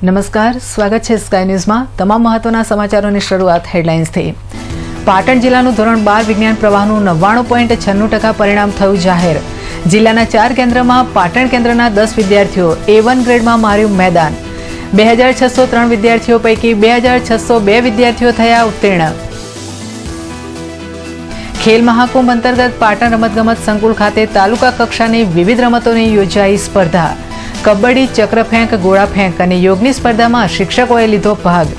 નમસ્કાર, સ્વાગત છે સ્કાય ન્યૂઝમાં। તમામ મહત્વના સમાચારોની શરૂઆત હેડલાઇન્સથી। પાટણ જિલ્લાનું ધોરણ 12 વિજ્ઞાન પ્રવાહનું 99.96% પરિણામ થયું જાહેર। જિલ્લાના 4 કેન્દ્રમાં પાટણ કેન્દ્રના 10 વિદ્યાર્થીઓ A1 ગ્રેડમાં માર્યું મેદાન। 2603 વિદ્યાર્થીઓ પૈકી 2602 વિદ્યાર્થીઓ થયા ઉત્તીર્ણ। ખેલ મહાકુંભ અંતર્ગત પાટણ રમતગમત સંકુલ ખાતે તાલુકા કક્ષાની વિવિધ રમતોની યોજાઈ સ્પર્ધા। કબડ્ડી, ચક્રફેંક, ગોળા ફેંક અને યોગની સ્પર્ધામાં શિક્ષકોએ લીધો ભાગ।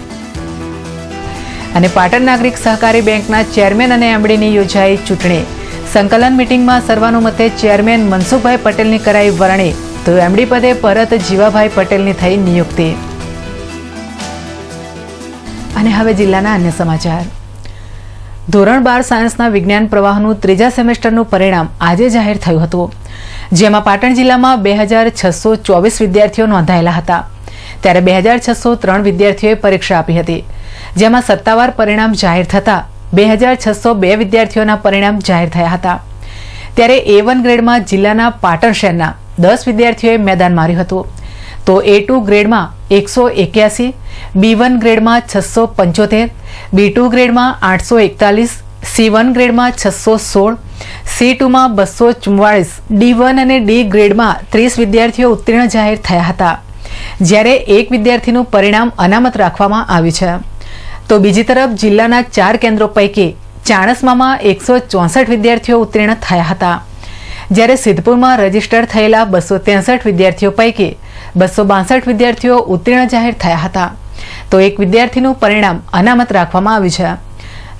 અને પાટણ નાગરિક સહકારી બેંકના ચેરમેન અને એમડીની યોજાઈ ચૂંટણી। સંકલન મિટિંગમાં સર્વાનુમતે ચેરમેન મનસુખભાઈ પટેલની કરાઈ વરણી, તો એમડી પદે પરત જીવાભાઈ પટેલની થઈ નિયુક્તિ। અને હવે જિલ્લાના અન્ય સમાચાર। ધોરણ 12 સાયન્સના વિજ્ઞાન પ્રવાહનું ત્રીજા સેમેસ્ટરનું પરિણામ આજે જાહેર થયું હતું, જેમાં પાટણ જિલ્લામાં 2624 વિદ્યાર્થીઓ નોંધાયેલા હતા, ત્યારે 2603 વિદ્યાર્થીઓએ પરીક્ષા આપી હતી, જેમાં સત્તાવાર પરિણામ જાહેર થતાં 2602 વિદ્યાર્થીઓના પરિણામ જાહેર થયા હતા। ત્યારે A1 ગ્રેડમાં જિલ્લાના પાટણ શહેરના 10 વિદ્યાર્થીઓએ મેદાન માર્યું હતું, તો A2 ગ્રેડમાં 181, B1 ગ્રેડમાં 675, B2 ગ્રેડમાં 841, C1 ગ્રેડમાં 616, C2માં 244, D1 અને D ગ્રેડમાં 30 વિદ્યાર્થીઓ ઉત્તીર્ણ જાહેર થયા હતા, જ્યારે એક વિદ્યાર્થીનું પરિણામ અનામત રાખવામાં આવ્યું છે। તો બીજી તરફ જિલ્લાના 4 કેન્દ્રો પૈકી ચાણસ્મામાં 164 વિદ્યાર્થીઓ ઉત્તીર્ણ થયા હતા, જ્યારે સિદ્ધપુરમાં રજીસ્ટર થયેલા 263 વિદ્યાર્થીઓ પૈકી 262 વિદ્યાર્થીઓ ઉત્તીર્ણ જાહેર થયા હતા, તો એક વિદ્યાર્થીનું પરિણામ અનામત રાખવામાં આવ્યું છે।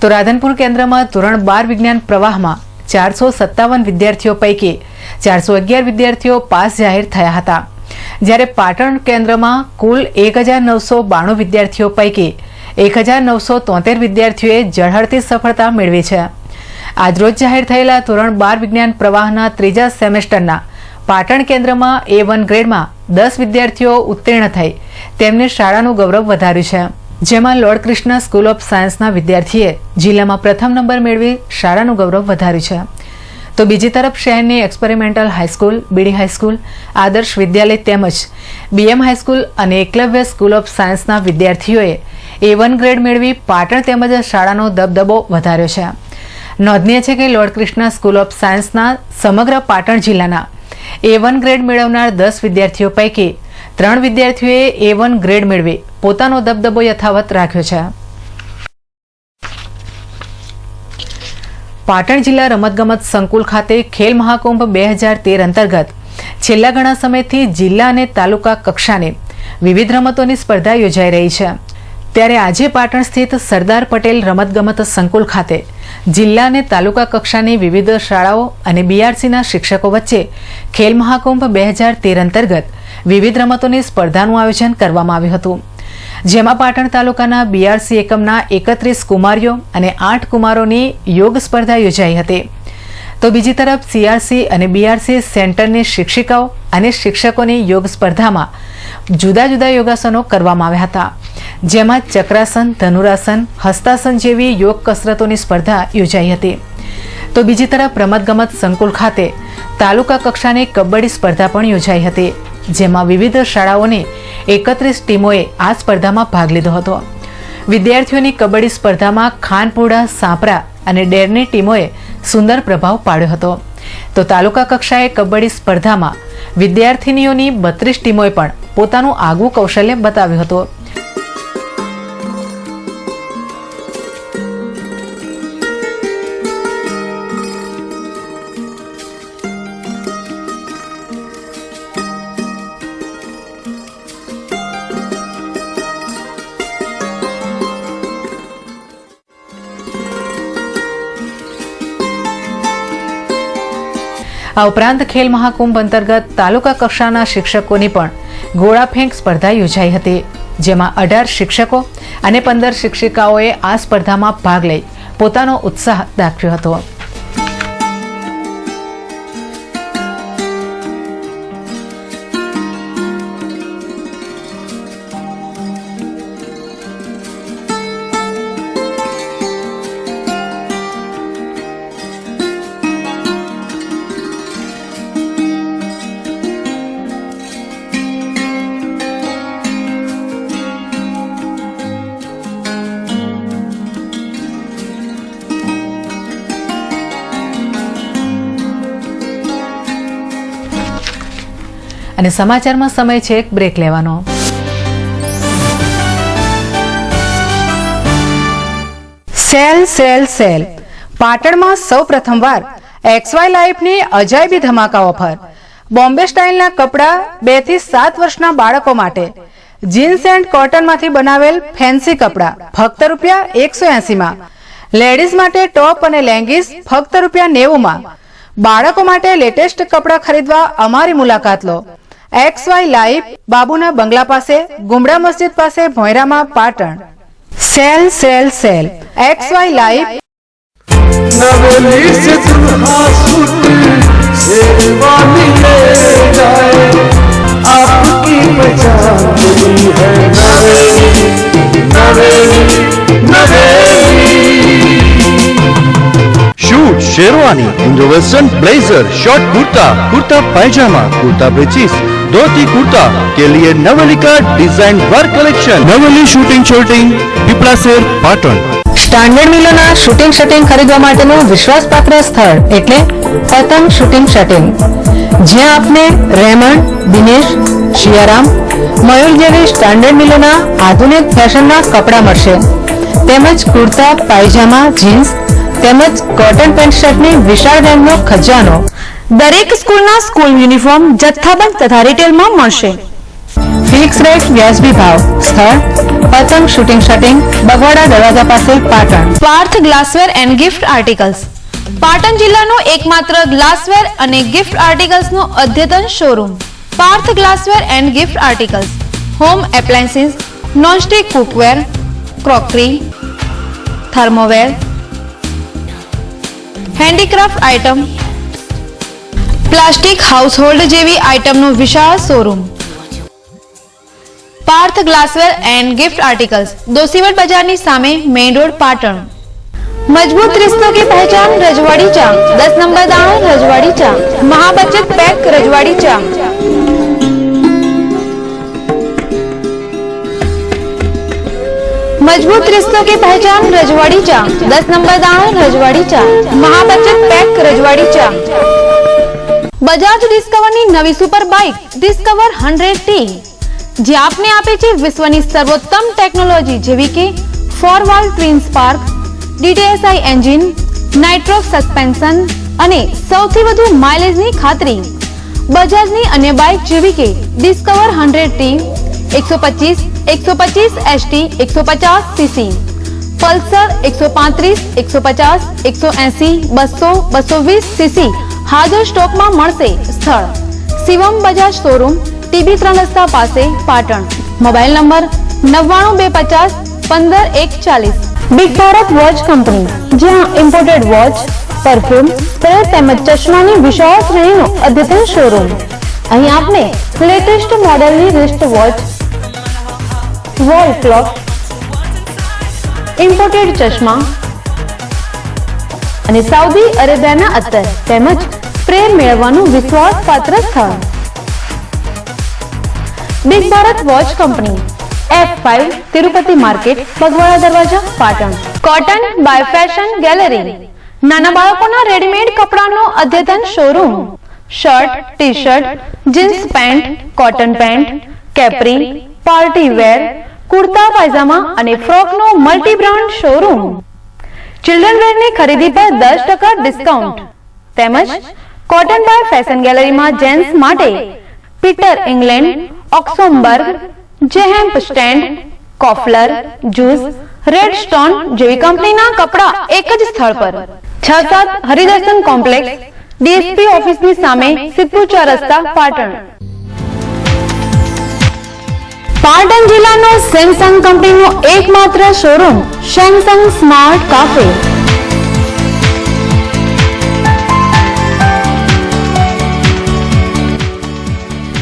તો રાધનપુર કેન્દ્રમાં ધોરણ 12 વિજ્ઞાન પ્રવાહમાં 457 વિદ્યાર્થીઓ પૈકી 411 વિદ્યાર્થીઓ પાસ જાહેર થયા હતા, જ્યારે પાટણ કેન્દ્રમાં કુલ 1992 વિદ્યાર્થીઓ પૈકી 1973 વિદ્યાર્થીઓએ ઝળહળતી સફળતા મેળવી છે। આજરોજ જાહેર થયેલા ધોરણ 12 વિજ્ઞાન પ્રવાહના ત્રીજા સેમેસ્ટરના પાટણ કેન્દ્રમાં A1 ગ્રેડમાં 10 વિદ્યાર્થીઓ ઉત્તીર્ણ થઈ તેમને શાળાનું ગૌરવ વધાર્યું છે, જેમાં લોર્ડ કૃષ્ણ સ્કૂલ ઓફ સાયન્સના વિદ્યાર્થીએ જિલ્લામાં પ્રથમ નંબર મેળવી શાળાનું ગૌરવ વધાર્યું છે। તો બીજી તરફ શહેરની એક્સપેરિમેન્ટલ હાઈસ્કૂલ, બીડી હાઈસ્કૂલ, આદર્શ વિદ્યાલય તેમજ BM હાઈસ્કૂલ અને એકલવ્ય સ્કૂલ ઓફ સાયન્સના વિદ્યાર્થીઓએ A1 ગ્રેડ મેળવી પાટણ તેમજ શાળાનો દબદબો વધાર્યો છે। નોંધનીય છે કે લોર્ડ કૃષ્ણ સ્કૂલ ઓફ સાયન્સના સમગ્ર પાટણ જિલ્લાના A1 ગ્રેડ મેળવનાર 10 વિદ્યાર્થીઓ પૈકી 3 વિદ્યાર્થીઓએ A1 ગ્રેડ મેળવી પોતાનો દબદબો યથાવત રાખ્યો છે। પાટણ જિલ્લા રમતગમત સંકુલ ખાતે ખેલ મહાકુંભ 2013 અંતર્ગત છેલ્લા ઘણા સમયથી જિલ્લા અને તાલુકા કક્ષાની વિવિધ રમતોની સ્પર્ધા યોજાઈ રહી છે, ત્યારે આજે પાટણ સ્થિત સરદાર પટેલ રમતગમત સંકુલ ખાતે જિલ્લા અને તાલુકા કક્ષાની વિવિધ શાળાઓ અને BRCના શિક્ષકો વચ્ચે ખેલ મહાકુંભ 2013 અંતર્ગત વિવિધ રમતોની સ્પર્ધાનું આયોજન કરવામાં આવ્યું હતું, જેમાં પાટણ તાલુકાના BRC એકમના 31 કુમારીઓ અને 8 કુમારોની યોગ સ્પર્ધા યોજાઈ હતી, તો બીજી તરફ CRC અને BRC સેન્ટરની શિક્ષિકાઓ અને શિક્ષકોની યોગ સ્પર્ધામાં જુદા જુદા યોગાસનો કરવામાં આવ્યા હતા, જેમાં ચક્રાસન, ધનુરાસન, હસ્તાસન જેવી યોગ કસરતોની સ્પર્ધા યોજાઈ હતી। તો બીજી તરફ રમતગમત સંકુલ ખાતે તાલુકા કક્ષાની કબડ્ડી સ્પર્ધા પણ યોજાઈ હતી, જેમાં વિવિધ શાળાઓની 31 ટીમોએ આ સ્પર્ધામાં ભાગ લીધો હતો। વિદ્યાર્થીઓની કબડ્ડી સ્પર્ધામાં ખાનપુરા, સાંપરા અને ડેરની ટીમોએ સુંદર પ્રભાવ પાડ્યો હતો, તો તાલુકા કક્ષાએ કબડ્ડી સ્પર્ધામાં વિદ્યાર્થીનીઓની 32 ટીમોએ પણ પોતાનું આગવું કૌશલ્ય બતાવ્યું હતું। આ ઉપરાંત ખેલ મહાકુંભ અંતર્ગત તાલુકા કક્ષાના શિક્ષકોની પણ ગોળા ફેંક સ્પર્ધા યોજાઈ હતી, જેમાં 18 શિક્ષકો અને 15 શિક્ષિકાઓએ આ સ્પર્ધામાં ભાગ લઈ પોતાનો ઉત્સાહ દાખવ્યો હતો। અને સમાચારમાં સમય છે એક બ્રેક લેવાનો. સેલ સેલ સેલ પાટણમાં સૌ પ્રથમવાર XY લાઈફની અજાયબી ધમાકા ઓફર. બોમ્બે સ્ટાઇલના કપડાં 2 થી 7 વર્ષના બાળકો માટે. જીન્સ એન્ડ કોટનમાંથી બનાવેલ ફેન્સી કપડાં ફક્ત ₹180 માં. લેડીઝ માટે ટોપ અને લેંગીસ ફક્ત ₹90 માં. બાળકો માટે લેટેસ્ટ કપડાં ખરીદવા અમારી મુલાકાત લો. XY લાઈફ, બાબુના બંગલા પાસે, ગુમડા મસ્જિદ પાસે, ભોંયરામાં, Patan. Sale sale sale XY life. Naveli से दुल्हा सूट शेरवानी ले जाए, आपकी पहचान हुई है Naveli Naveli Naveli. Suit sherwani, Indo western blazer, short kurta, kurta pyjama, kurta पेचीस, धोती कुर्ता के लिए नवेली का design work collection. Naveli suiting shirting पीपला शेर पाटण. સ્ટાન્ડર્ડ મિલોના શૂટિંગ શર્ટિંગ ખરીદવા માટેનું વિશ્વાસપાત્ર સ્થળ એટલે પતંગ શૂટિંગ શર્ટિંગ, જ્યાં આપને રેમન્ડ, દિનેશ, શિયારામ, મયુર જેવી સ્ટાન્ડર્ડ મિલોના આધુનિક ફેશનના કપડાં મળશે, તેમજ કુર્તા, પાયજામા, જીન્સ તેમજ કોટન પેન્ટ શર્ટની વિશાળ રેન્જનો ખજાનો. દરેક સ્કૂલના સ્કૂલ યુનિફોર્મ જથ્થાબંધ તથા રિટેલમાં મળશે. ફિક્સ રેટ, વ્યાજબી ભાવ. સ્થળ પતંગ શૂટિંગ શર્ટિંગ, બગવાડા દરવાજા પાસે, Patan. Parth glassware and gift articles, Patan જિલ્લાનો એકમાત્ર ગ્લાસવેર અને ગિફ્ટ આર્ટિકલ્સનો અદ્યતન showroom. Parth glassware and gift articles home appliances, nonstick cookware, crockery, thermoware, handicraft item, plastic household જેવી આઇટમનો વિશાળ showroom. Parth glassware and gift articles, Doshivat बाजार ની સામે, मेन रोड, पाटण. मजबूत रिश्तों की पहचान रजवाड़ी चा, 10 नंबर दाणो रजवाड़ी चा, महाबचत पैक रजवाड़ी चा. मजबूत रिश्तों की पहचान रजवाड़ी चा, 10 नंबर दाणो रजवाड़ी चा, महाबचत पैक रजवाड़ी चा. बजाज डिस्कवर ની નવી સુપર બાઇક ડિસ્કવર 100T, જે આપને આપે છે વિશ્વની સર્વોત્તમ ટેકનોલોજી જેવી કે 4 twin spark, DTSI engine, Nitrox suspension અને સૌથી વધુ માઇલેજની ખાતરી. બજાજની અન્ય બાઇક જેવી કે discover 100T, 125, 125 ST, 150 cc, Pulsar 135, 150, 180, 200, 220 cc હાજર સ્ટોકમાં મળશે. સ્થળ શિવમ બજાજ શોરૂમ, TB 3 રસ્તા પાસે, Patan. Mobile number 9925154140. Big Bharat watch company, જ્યાં ઇમ્પોર્ટેડ વોચ, પરફ્યુમ, સ્પ્રે તેમજ ચશ્માની વિશાળ શ્રેણીનો અદ્યતન શોરૂમ. અહીં આપને લેટેસ્ટ મોડેલની wrist watch, wall clock, imported ચશ્મા અને સાઉદી અરેબિયાના અત્તર તેમજ સ્પ્રે મેળવવાનું વિશ્વાસપાત્ર સ્થળ. Big Bharat watch company, F5 Tirupati market, Bagwada दरवाजा, Patan. Cotton by fashion gallery, नाना बाळकोना रेडीमेड कपડાનો અદ્યતન showroom. Shirt, T shirt, jeans pant, cotton pant, capri, party wear, kurta pyjama અને ફ્રોકનો મલ્ટી બ્રાન્ડ શોરૂમ. ચિલ્ડ્રન વેરની ખરીદી પર 10% ડિસ્કાઉન્ટ. તેમજ કોટન બાય ફેશન ગેલેરીમાં જેન્ટ્સ માટે પીટર ઇંગ્લેન્ડ, ઓક્સોમબર્ગ, જેહેમ્પ સ્ટેન્ડ, કોફલર, જ્યુસ, રેડ સ્ટોન જેવી કંપનીના કપડા એક જ સ્થળ પર. 6-7 હરિદર્શન કોમ્પ્લેક્સ, DSP ઓફિસની સામે, સિદ્ધપુર 4 રસ્તા, પાટણ. પાટણ જિલ્લાનો સેમસંગ કંપનીનો એકમાત્ર શોરૂમ સેમસંગ સ્માર્ટ કાફે.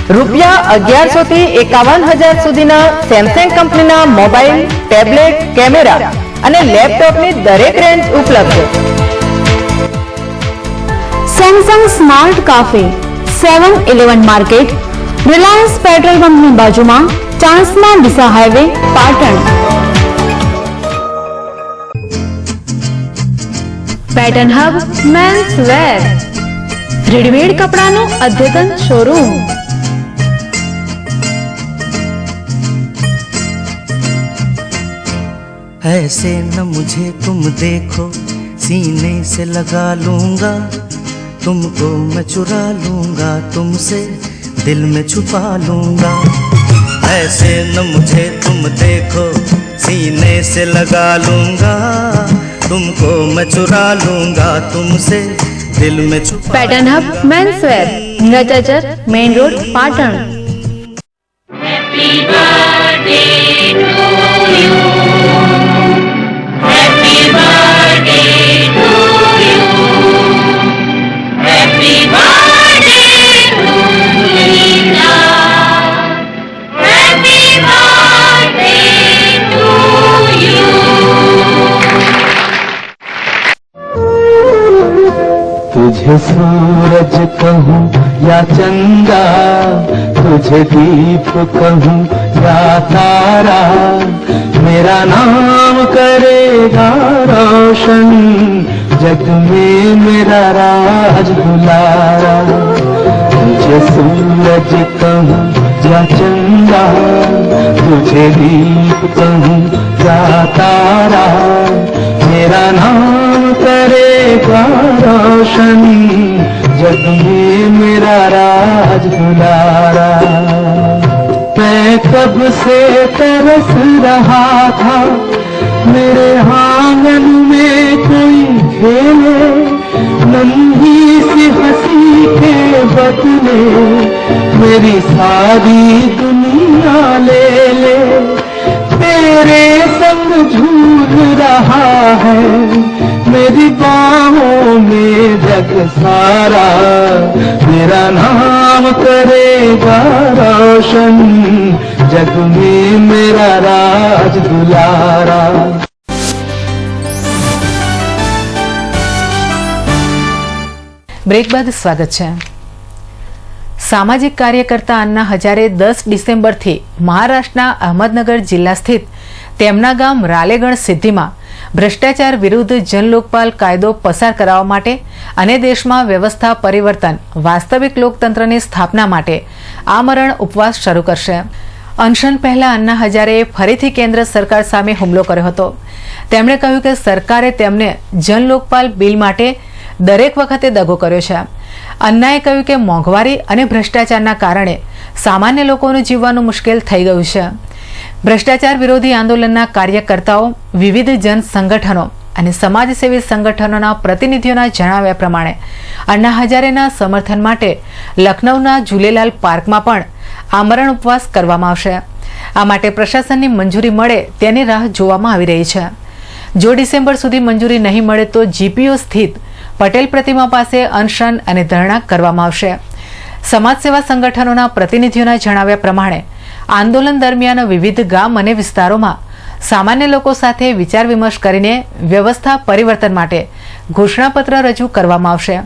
₹1100 થી 51,000 સુધીના સેમસંગ કંપનીના મોબાઈલ, ટેબ્લેટ, કેમેરા અને લેપટોપની દરેક રેન્જ ઉપલબ્ધ. Samsung smart cafe, 7-11 market, Reliance petrol પંપની બાજુમાં, Chanasma Deesa highway, Patan. Pattern hub men's wear, readymade કપડાનો અદ્યતન શોરૂમ. ऐसे न मुझे तुम देखो, सीने से लगा लूंगा, तुमको मैं चुरा लूंगा, तुमसे दिल में छुपा लूंगा। ऐसे न मुझे तुम देखो, सीने से लगा लूंगा, तुमको मैं चुरा लूंगा, तुमसे दिल में छुपा। પેટર્ન હબ મેન્સવેર, હિંગળાજર, મેઇન રોડ, પાટણ. तुझे सूरज कहूँ या चंदा, तुझे दीप कहूँ या तारा, मेरा नाम करेगा रोशन, जग में मेरा राज दुलारा। तुझे सूरज कहूँ या चंदा, तुझे दीप कहूँ या तारा, मेरा नाम करेगा रोशन, जग में मेरा राज दुलारा। मैं कब से तरस रहा था, मेरे आंगन में कोई खेले, नन्ही सी हंसी के बदले मेरी सारी दुनिया ले ले। तेरे संग झूल रहा है मेरी बाहों में जग सारा, मेरा नाम करेगा रोशन, जग में मेरा राज दुलारा। બ્રેક બાદ સ્વાગત છે. સામાજિક કાર્યકર્તા અન્ના હજારે 10 ડિસેમ્બરથી મહારાષ્ટ્રના અહમદનગર જિલ્લા સ્થિત તેમના ગામ રાલેગણ સિદ્ધિમાં ભ્રષ્ટાચાર વિરુદ્ધ જનલોકપાલ કાયદો પસાર કરાવવા માટે અને દેશમાં વ્યવસ્થા પરિવર્તન, વાસ્તવિક લોકતંત્રની સ્થાપના માટે આમરણ ઉપવાસ શરૂ કરશે. અનશન પહેલા અન્ના હજારેએ ફરીથી કેન્દ્ર સરકાર સામે હુમલો કર્યો હતો. તેમણે કહ્યું કે સરકારે તેમને જનલોકપાલ બિલ માટે દરેક વખતે દગો કર્યો છે. અન્નાએ કહ્યું કે મોંઘવારી અને ભ્રષ્ટાચારના કારણે સામાન્ય લોકોનું જીવવાનું મુશ્કેલ થઈ ગયું છે. ભ્રષ્ટાચાર વિરોધી આંદોલનના કાર્યકર્તાઓ, વિવિધ જન સંગઠનો અને સમાજસેવી સંગઠનોના પ્રતિનિધિઓના જણાવ્યા પ્રમાણે અન્ના હજારેના સમર્થન માટે લખનૌના ઝૂલેલાલ પાર્કમાં પણ આમરણ ઉપવાસ કરવામાં આવશે. આ માટે પ્રશાસનની મંજૂરી મળે તેની રાહ જોવામાં આવી રહી છે. જો ડિસેમ્બર સુધી મંજૂરી નહીં મળે તો જીપીઓ સ્થિત પટેલ પ્રતિમા પાસે અનશન અને ધરણા કરવામાં આવશે. સમાજસેવા સંગઠનોના પ્રતિનિધિઓના જણાવ્યા પ્રમાણે આંદોલન દરમિયાન વિવિધ ગામ અને વિસ્તારોમાં સામાન્ય લોકો સાથે વિચાર વિમર્શ કરીને વ્યવસ્થા પરિવર્તન માટે ઘોષણાપત્ર રજૂ કરવામાં આવશે.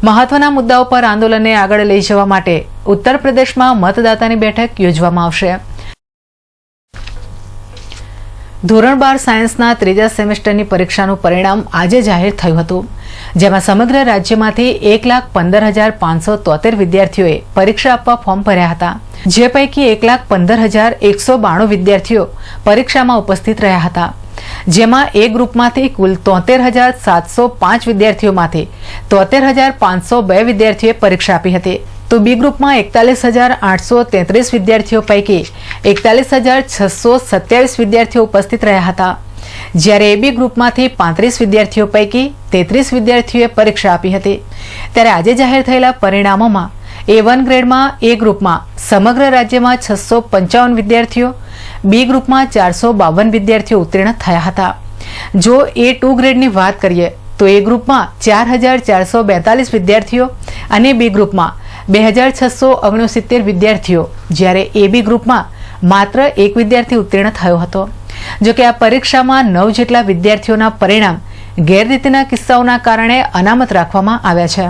મહત્વના મુદ્દાઓ પર આંદોલનને આગળ લઈ જવા માટે ઉત્તર પ્રદેશમાં મતદાતાની બેઠક યોજવામાં આવશે. ધોરણ 12 સાયન્સના ત્રીજા સેમેસ્ટરની પરીક્ષાનું પરિણામ આજે જાહેર થયું હતું, જેમાં સમગ્ર રાજ્યમાંથી 1,15,573 વિદ્યાર્થીઓએ પરીક્ષા આપવા ફોર્મ ભર્યા હતા. જે પૈકી 1,15,192 વિદ્યાર્થીઓ પરીક્ષામાં ઉપસ્થિત રહ્યા હતા, જેમાં એ ગ્રુપમાંથી કુલ 73,705 વિદ્યાર્થીઓમાંથી 73,502 વિદ્યાર્થીઓએ પરીક્ષા આપી હતી. તો બી ગ્રુપમાં 41,833 વિદ્યાર્થીઓ પૈકી 41,627 વિદ્યાર્થીઓ ઉપસ્થિત રહ્યા હતા, જ્યારે એબી ગ્રુપમાંથી 35 વિદ્યાર્થીઓ પૈકી 33 વિદ્યાર્થીઓએ પરીક્ષા આપી હતી. ત્યારે આજે જાહેર થયેલા પરિણામોમાં A1 ગ્રેડમાં એ ગ્રુપમાં સમગ્ર રાજ્યમાં 655 વિદ્યાર્થીઓ, બી ગ્રુપમાં 452 વિદ્યાર્થીઓ ઉત્તીર્ણ થયા હતા. જો A2 ગ્રેડની વાત કરીએ તો એ ગ્રુપમાં 4,442 વિદ્યાર્થીઓ અને બી ગ્રુપમાં 2,669 વિદ્યાર્થીઓ, જ્યારે એબી ગ્રુપમાં માત્ર એક વિદ્યાર્થી ઉત્તીર્ણ થયો હતો. જોકે આ પરીક્ષામાં 9 જેટલા વિદ્યાર્થીઓના પરિણામ ગેરરીતિના કિસ્સાઓના કારણે અનામત રાખવામાં આવ્યા છે.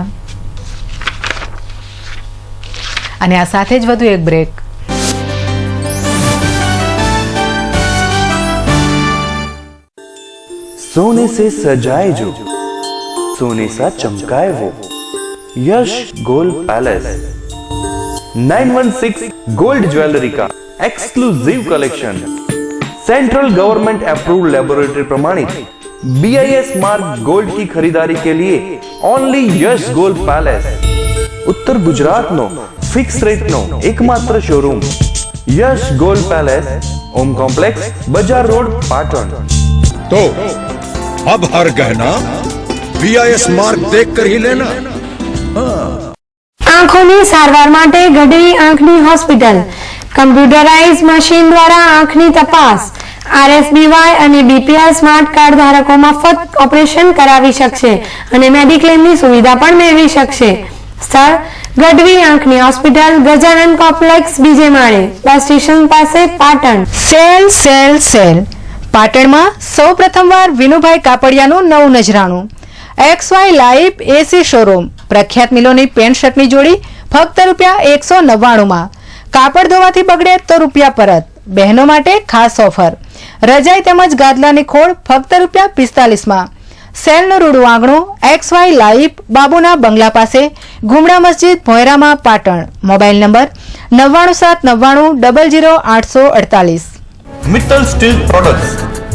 અને આ સાથે જ વધુ એક બ્રેક. सोने से सजाए जो, सोने सा चमकाए वो, Yash gold palace 916 gold jewellery का exclusive collection, central government approved laboratory प्रमाणित BIS मार्क गोल्ड की खरीदारी के लिए ओनली यश गोल्ड पैलेस उत्तर गुजरात नो फिक्स रेट नो एकमात्र showroom Yash gold palace Om complex बजार रोड पाटण। तो अब हर गहना BIS मार्क देखकर ही लेना। આંખોની સારવાર માટે ગઢવી આંખની હોસ્પિટલ કમ્પ્યુટરાઇઝ મશીન દ્વારા આંખની તપાસ RSBY અને BPL સ્માર્ટ કાર્ડ ધારકો મફત ઓપરેશન કરાવી શકશે અને મેડિક્લેમની સુવિધા પણ મેળવી શકશે। સ્થળ ગઢવી આંખની હોસ્પિટલ ગજાનન કોમ્પ્લેક્સ બીજે માળે બસ સ્ટેશન પાસે પાટણ। સેલ સેલ સેલ પાટણમાં સૌ પ્રથમવાર વિનુભાઈ કાપડિયાનું નવું નજરાણું XY લાઈવ AC શોરૂમ પ્રખ્યાત મિલોની પેન્ટ શર્ટની જોડી ફક્ત ₹199 માં। કાપડ ધોવાથી બગડે તો રૂપિયા પરત। બહેનો માટે ખાસ ઓફર રજાઈ તેમજ ગાદલાની ખોળ ફક્ત ₹45 માં। સેલનું રૂડું આંગણું XY લાઈવ બાબુના બંગલા પાસે ગુમડા મસ્જિદ ભોયરામાં Patan. Mobile number 9979900848। Mittal steel products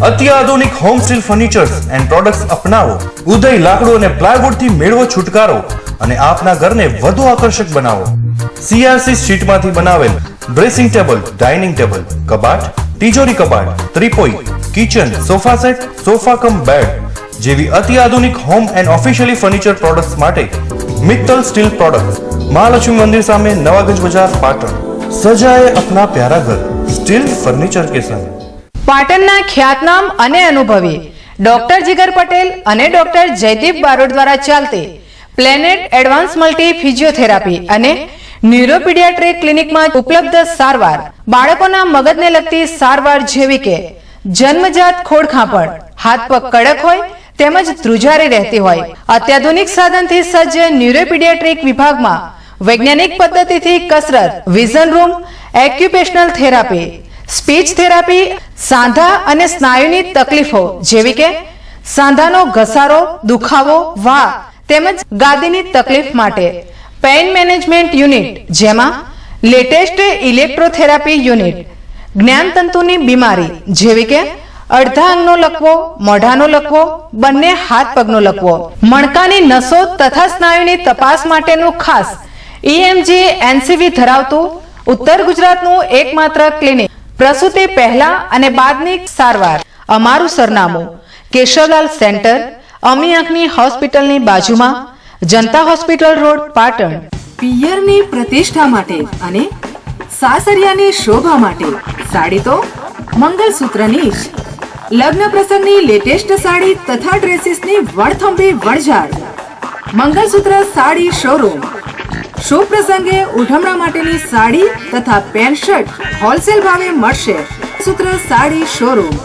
अत्याधुनिक home steel furnitures and products अपनावो। उदय लाकड़ू અને પ્લાયવુડ થી મેળવો છુટકારો અને આપના ઘરને વધુ આકર્ષક બનાવો। CRC શીટમાંથી બનાવેલ ડ્રેસિંગ ટેબલ, ડાઇનિંગ ટેબલ, કબાટ, તિજોરી કબાટ, ત્રિપોઈ, kitchen, sofa set, sofa cum bed જેવી અત્યાધુનિક home and officially furniture products માટે મિત્તલ સ્ટીલ પ્રોડક્ટ્સ महालक्ष्मी मंदिर सामे नवागंज बाजार पाटण। सजाए अपना प्यारा घर स्टील फर्निचर के संग। પાટણના ખ્યાતનામ અને અનુભવી ડોક્ટર જીગર પટેલ અને ડોક્ટર જયદીપ બારોટ દ્વારા ચાલતી પ્લેનેટ એડવાન્સ મલ્ટી ફિઝિયોથેરાપી અને ન્યુરોપીડિયાટ્રિક ક્લિનિકમાં ઉપલબ્ધ સારવાર બાળકોના મગજને લગતી સારવાર જેવી કે જન્મજાત ખોડખાંપણ, હાથ પગ કડક હોય તેમજ ધ્રુજારી રહેતી હોય, અત્યાધુનિક સાધનથી સજ્જ ન્યુરોપીડિયાટ્રિક વિભાગમાં વૈજ્ઞાનિક પદ્ધતિથી કસરત, vision room, occupational therapy, speech therapy, સાંધા અને સ્નાયુની તકલીફો જેવી કે સાંધાનો ઘસારો, દુખાવો, વા તેમજ ગાદીની તકલીફ માટે પેઇન મેનેજમેન્ટ યુનિટ જેમાં લેટેસ્ટ ઇલેક્ટ્રોથેરાપી યુનિટ, જ્ઞાનતંતુની બીમારી જેવી કે અડધા અંગનો લકવો, મોઢાનો લકવો, બંને હાથ પગનો લકવો, મણકાની નસો તથા સ્નાયુની તપાસ માટેનું ખાસ EMG NCV ધરાવતું ઉત્તર ગુજરાતનું એકમાત્ર ક્લિનિક। પ્રસૂતિ પહેલા અને બાદની સારવાર। અમારું સરનામું કેશવલાલ સેન્ટર, અમી આંખની હોસ્પિટલની બાજુમાં, જનતા હોસ્પિટલ રોડ, પાટણ। પિયરની પ્રતિષ્ઠા માટે અને સાસરિયાની શોભા માટે સાડી તો મંગલસૂત્રની જ। લગ્ન પ્રસંગની લેટેસ્ટ સાડી તથા ડ્રેસીસની વણથંભી વણઝાર। મંગલસૂત્ર સાડી શોરૂમ। શુભ પ્રસંગે ઉઠમણા માટેની સાડી તથા પેન્ટ શર્ટ હોલસેલ ભાવે મળશે। સૂત્ર સાડી શોરૂમ